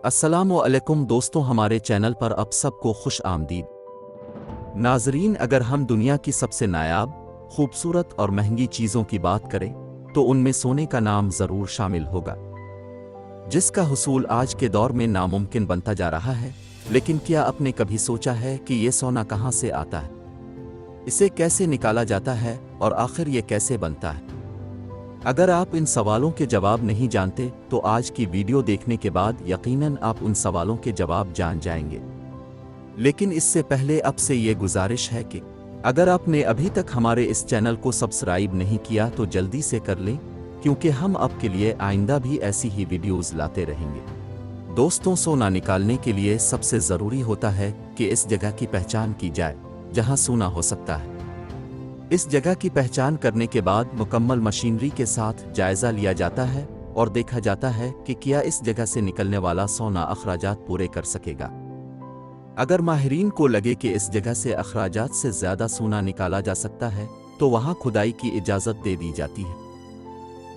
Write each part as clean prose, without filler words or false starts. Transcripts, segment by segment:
अस्सलामुअलैकुम दोस्तों, हमारे चैनल पर आप सबको खुश आमदीद। नाजरीन, अगर हम दुनिया की सबसे नायाब, खूबसूरत और महंगी चीज़ों की बात करें तो उनमें सोने का नाम ज़रूर शामिल होगा, जिसका हुसूल आज के दौर में नामुमकिन बनता जा रहा है। लेकिन क्या आपने कभी सोचा है कि ये सोना कहाँ से आता है, इसे कैसे निकाला जाता है और आखिर ये कैसे बनता है? अगर आप इन सवालों के जवाब नहीं जानते तो आज की वीडियो देखने के बाद यकीनन आप उन सवालों के जवाब जान जाएंगे। लेकिन इससे पहले आपसे ये गुजारिश है कि अगर आपने अभी तक हमारे इस चैनल को सब्सक्राइब नहीं किया तो जल्दी से कर लें, क्योंकि हम आपके लिए आइंदा भी ऐसी ही वीडियोस लाते रहेंगे। दोस्तों, सोना निकालने के लिए सबसे ज़रूरी होता है कि इस जगह की पहचान की जाए जहां सोना हो सकता है। इस जगह की पहचान करने के बाद मुकम्मल मशीनरी के साथ जायज़ा लिया जाता है और देखा जाता है कि क्या इस जगह से निकलने वाला सोना अखराजात पूरे कर सकेगा। अगर माहिरीन को लगे कि इस जगह से अखराजात से ज़्यादा सोना निकाला जा सकता है तो वहाँ खुदाई की इजाज़त दे दी जाती है,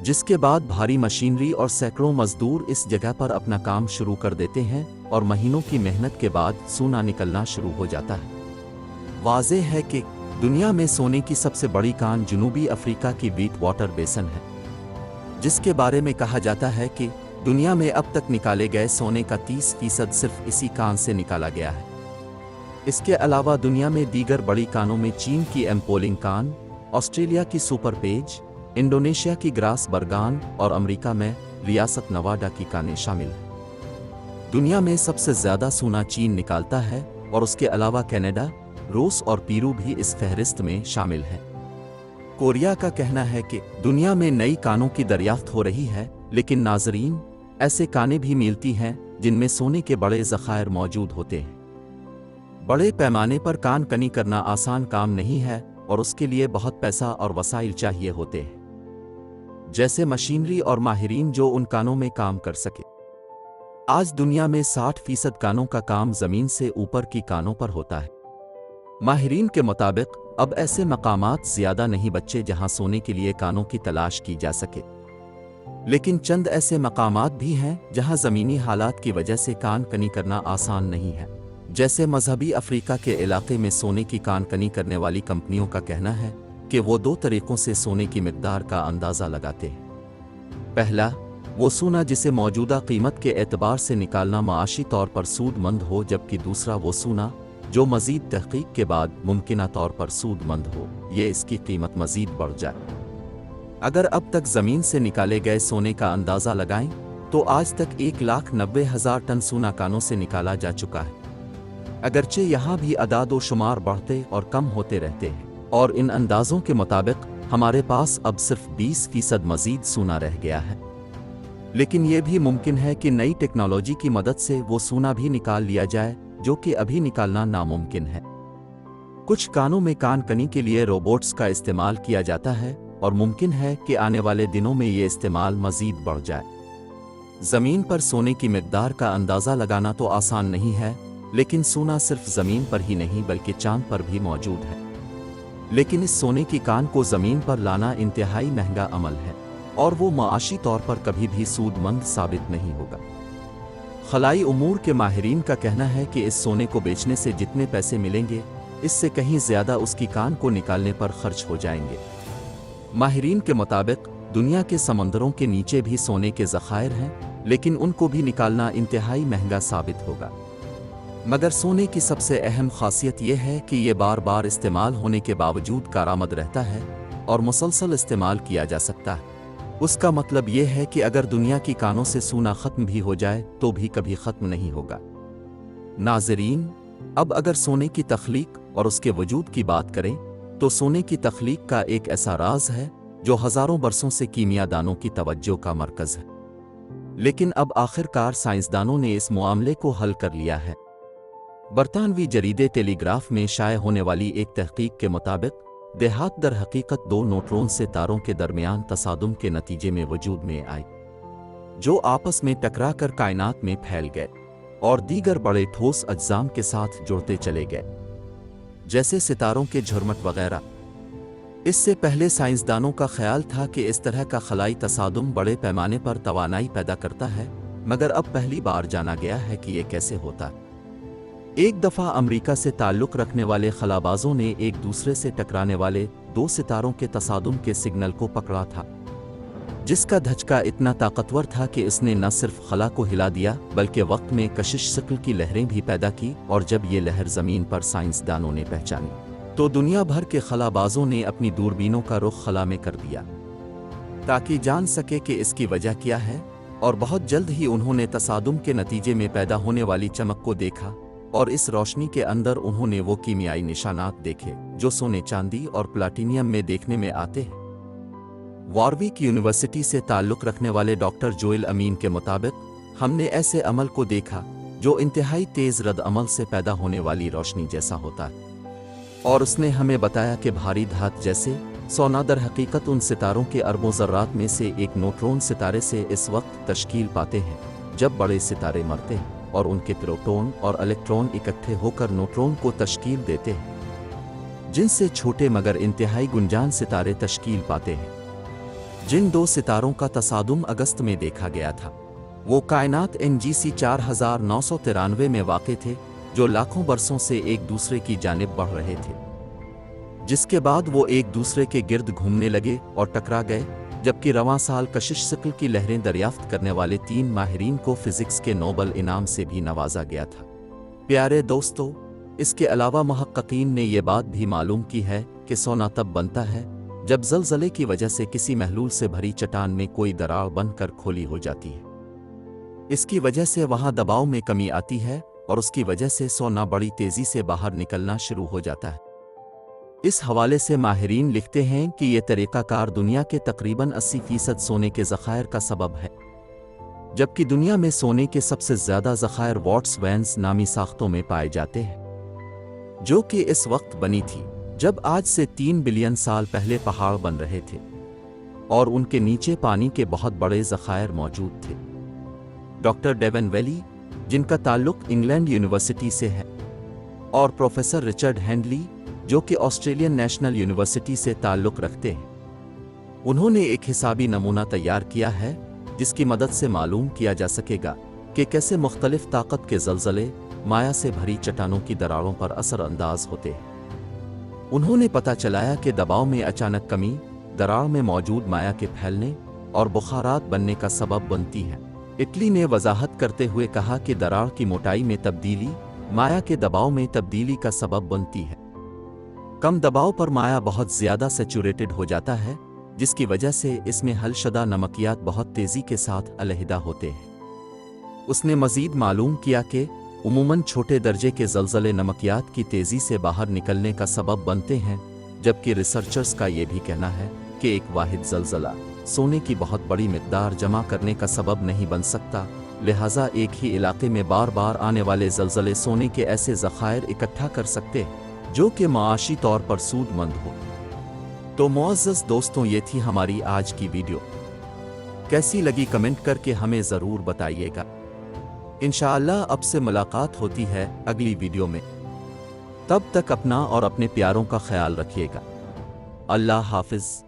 जिसके बाद भारी मशीनरी और सैकड़ों मजदूर इस जगह पर अपना काम शुरू कर देते हैं और महीनों की मेहनत के बाद सोना निकलना शुरू हो जाता है। वाज़ेह है कि दुनिया में सोने की सबसे बड़ी कान जनूबी अफ्रीका की व्हीट वाटर बेसन है, जिसके बारे में कहा जाता है कि दुनिया में अब तक निकाले गए सोने का 30% सिर्फ इसी कान से निकाला गया है। इसके अलावा दुनिया में दीगर बड़ी कानों में चीन की एम्पोलिंग कान, ऑस्ट्रेलिया की सुपर पेज, इंडोनेशिया की ग्रास बरगान और अमेरिका में रियासत नवाडा की कानें शामिल हैं। दुनिया में सबसे ज़्यादा सोना चीन निकालता है और उसके अलावा कनाडा, रूस और पेरू भी इस फहरिस्त में शामिल हैं। कोरिया का कहना है कि दुनिया में नई कानों की दरियाफ्त हो रही है, लेकिन नाजरीन, ऐसे कानें भी मिलती हैं जिनमें सोने के बड़े ज़खायर मौजूद होते हैं। बड़े पैमाने पर कान कनी करना आसान काम नहीं है और उसके लिए बहुत पैसा और वसाइल चाहिए होते हैं, जैसे मशीनरी और माहिरीन जो उन कानों में काम कर सके। आज दुनिया में 60% कानों का काम ज़मीन से ऊपर की कानों पर होता है। माहिरीन के मुताबिक अब ऐसे मकामात ज़्यादा नहीं बचे जहां सोने के लिए कानों की तलाश की जा सके, लेकिन चंद ऐसे मकामात भी हैं जहां ज़मीनी हालात की वजह से कान कनी करना आसान नहीं है। जैसे मजहबी अफ्रीका के इलाके में सोने की कान कनी करने वाली कंपनियों का कहना है कि वो 2 तरीक़ों से सोने की मिक़दार का अंदाज़ा लगाते हैं। पहला, वो सोना जिसे मौजूदा कीमत के एतबार से निकालना माशी तौर पर सूदमंद हो, जबकि दूसरा वो सोना जो मज़ीद तहक़ीक़ के बाद मुमकिना तौर पर सूदमंद हो, ये इसकी कीमत मज़ीद बढ़ जाए। अगर अब तक ज़मीन से निकाले गए सोने का अंदाज़ा लगाएं तो आज तक 1,90,000 टन सोना कानों से निकाला जा चुका है। अगरचे यहाँ भी अदाद शुमार बढ़ते और कम होते रहते हैं और इन अंदाज़ों के मुताबिक हमारे पास अब सिर्फ 20% मज़ीद सोना रह गया है। लेकिन ये भी मुमकिन है कि नई टेक्नोलॉजी की मदद से वो सोना भी निकाल लिया जाए, जो कि अभी निकालना नामुमकिन है। कुछ कानों में कान कनी के लिए रोबोट्स का इस्तेमाल किया जाता है और मुमकिन है कि आने वाले दिनों में ये इस्तेमाल मज़ीद बढ़ जाए। ज़मीन पर सोने की मिक़दार का अंदाज़ा लगाना तो आसान नहीं है, लेकिन सोना सिर्फ ज़मीन पर ही नहीं बल्कि चांद पर भी मौजूद है। लेकिन इस सोने की कान को ज़मीन पर लाना इंतहाई महंगा अमल है और वो माशी तौर पर कभी भी सूदमंद साबित नहीं होगा। खलाई उमूर के माहिरीन का कहना है कि इस सोने को बेचने से जितने पैसे मिलेंगे, इससे कहीं ज़्यादा उसकी कान को निकालने पर खर्च हो जाएंगे। माहिरीन के मुताबिक दुनिया के समंदरों के नीचे भी सोने के ज़खायर हैं, लेकिन उनको भी निकालना इंतहाई महंगा साबित होगा। मगर सोने की सबसे अहम खासियत यह है कि ये बार बार इस्तेमाल होने के बावजूद कारामद रहता है और मुसलसल इस्तेमाल किया जा सकता है। उसका मतलब ये है कि अगर दुनिया की कानों से सोना ख़त्म भी हो जाए तो भी कभी ख़त्म नहीं होगा। नाज़रीन, अब अगर सोने की तख्लीक और उसके वजूद की बात करें तो सोने की तख्लीक का एक ऐसा राज है जो हज़ारों बरसों से कीमियादानों की तवज्जो का मरकज़ है। लेकिन अब आखिरकार साइंसदानों ने इस मामले को हल कर लिया है। बरतानवी जरीदे टेलीग्राफ में शाया होने वाली एक तहकीक के मुताबिक देहात दर हकीकत 2 न्यूट्रॉन से तारों के दरमियान तसादुम के नतीजे में वजूद में आए, जो आपस में टकरा कर कायनात में फैल गए और दीगर बड़े ठोस अज्जाम के साथ जुड़ते चले गए, जैसे सितारों के झुरमट वगैरह। इससे पहले साइंसदानों का ख्याल था कि इस तरह का खलाई तसादुम बड़े पैमाने पर तवानाई पैदा करता है, मगर अब पहली बार जाना गया है कि ये कैसे होता है। एक दफ़ा अमेरिका से ताल्लुक़ रखने वाले खलाबाजों ने एक दूसरे से टकराने वाले दो सितारों के तसादुम के सिग्नल को पकड़ा था, जिसका धचका इतना ताकतवर था कि इसने न सिर्फ खला को हिला दिया बल्कि वक्त में कशिश शक्ल की लहरें भी पैदा की। और जब ये लहर ज़मीन पर साइंसदानों ने पहचानी तो दुनिया भर के खलाबाजों ने अपनी दूरबीनों का रुख खला में कर दिया ताकि जान सके कि इसकी वजह क्या है। और बहुत जल्द ही उन्होंने तसादुम के नतीजे में पैदा होने वाली चमक को देखा, और इस रोशनी के अंदर उन्होंने वो कीमियाई निशानात देखे जो सोने, चांदी और प्लाटिनियम में देखने में आते हैं। वॉरविक यूनिवर्सिटी से ताल्लुक़ रखने वाले डॉक्टर जोएल अमीन के मुताबिक, हमने ऐसे अमल को देखा जो इंतहाई तेज़ रद्द अमल से पैदा होने वाली रोशनी जैसा होता है। और उसने हमें बताया कि भारी धात जैसे सोना दर हकीकत उन सितारों के अरबों ज़र्रात में से एक न्यूट्रॉन सितारे से इस वक्त तश्कील पाते हैं जब बड़े सितारे मरते हैं और उनके प्रोटॉन और इलेक्ट्रॉन इकट्ठे होकर न्यूट्रॉन को तश्कील देते हैं, जिनसे छोटे मगर इंतहाई गुंजान सितारे तश्कील पाते हैं। जिन दो सितारों का तसादुम अगस्त में देखा गया था वो कायनात NGC 4993 में वाक़े थे, जो लाखों बरसों से एक दूसरे की जानिब बढ़ रहे थे, जिसके बाद वो एक दूसरे के गिर्द घूमने लगे और टकरा गए। जबकि रवां साल कशिश शक्ल की लहरें दरियाफ्त करने वाले 3 माहिरीन को फिजिक्स के नोबल इनाम से भी नवाजा गया था। प्यारे दोस्तों, इसके अलावा मुहक्किकीन ने यह बात भी मालूम की है कि सोना तब बनता है जब ज़लज़ले की वजह से किसी महलूल से भरी चट्टान में कोई दरार बनकर खोली हो जाती है। इसकी वजह से वहाँ दबाव में कमी आती है और उसकी वजह से सोना बड़ी तेज़ी से बाहर निकलना शुरू हो जाता है। इस हवाले से माहिरीन लिखते हैं कि यह तरीक़ाकार दुनिया के तकरीबन 80% सोने के ज़ख़ायर का सबब है, जबकि दुनिया में सोने के सबसे ज़्यादा ज़ख़ायर वॉट्स वैन्स नामी साख्तों में पाए जाते हैं, जो कि इस वक्त बनी थी जब आज से 3 बिलियन साल पहले पहाड़ बन रहे थे और उनके नीचे पानी के बहुत बड़े ज़ख़ायर मौजूद थे। डॉक्टर डेवन वेली, जिनका ताल्लुक़ इंग्लैंड यूनिवर्सिटी से है, और प्रोफेसर रिचर्ड हैंडली, जो कि ऑस्ट्रेलियन नेशनल यूनिवर्सिटी से ताल्लुक़ रखते हैं, उन्होंने एक हिसाबी नमूना तैयार किया है जिसकी मदद से मालूम किया जा सकेगा कि कैसे मुख्तलिफ ताकत के ज़लज़ले माया से भरी चट्टानों की दरारों पर असर अंदाज होते हैं। उन्होंने पता चलाया कि दबाव में अचानक कमी दरार में मौजूद माया के फैलने और बुखारात बनने का सबब बनती है। इटली ने वजाहत करते हुए कहा कि दरार की मोटाई में तब्दीली माया के दबाव में तब्दीली का सबब बनती है। कम दबाव पर माया बहुत ज़्यादा सैचुरेटेड हो जाता है, जिसकी वजह से इसमें हलशदा नमकियात बहुत तेज़ी के साथ अलहदा होते हैं। उसने मज़ीद मालूम किया कि उमूमन छोटे दर्जे के ज़लज़ले नमकियात की तेज़ी से बाहर निकलने का सबब बनते हैं, जबकि रिसर्चर्स का ये भी कहना है कि एक वाहिद ज़लज़ला सोने की बहुत बड़ी मिक़दार जमा करने का सबब नहीं बन सकता। लिहाजा एक ही इलाके में बार बार आने वाले ज़लज़ले सोने के ऐसे ज़ख़ायर इकट्ठा कर सकते हैं जो कि माशी तौर पर सूदमंद हो। तो मुअज़्ज़ज़ दोस्तों, ये थी हमारी आज की वीडियो। कैसी लगी कमेंट करके हमें ज़रूर बताइएगा। इंशाअल्लाह अब से मुलाकात होती है अगली वीडियो में। तब तक अपना और अपने प्यारों का ख्याल रखिएगा। अल्लाह हाफ़िज़।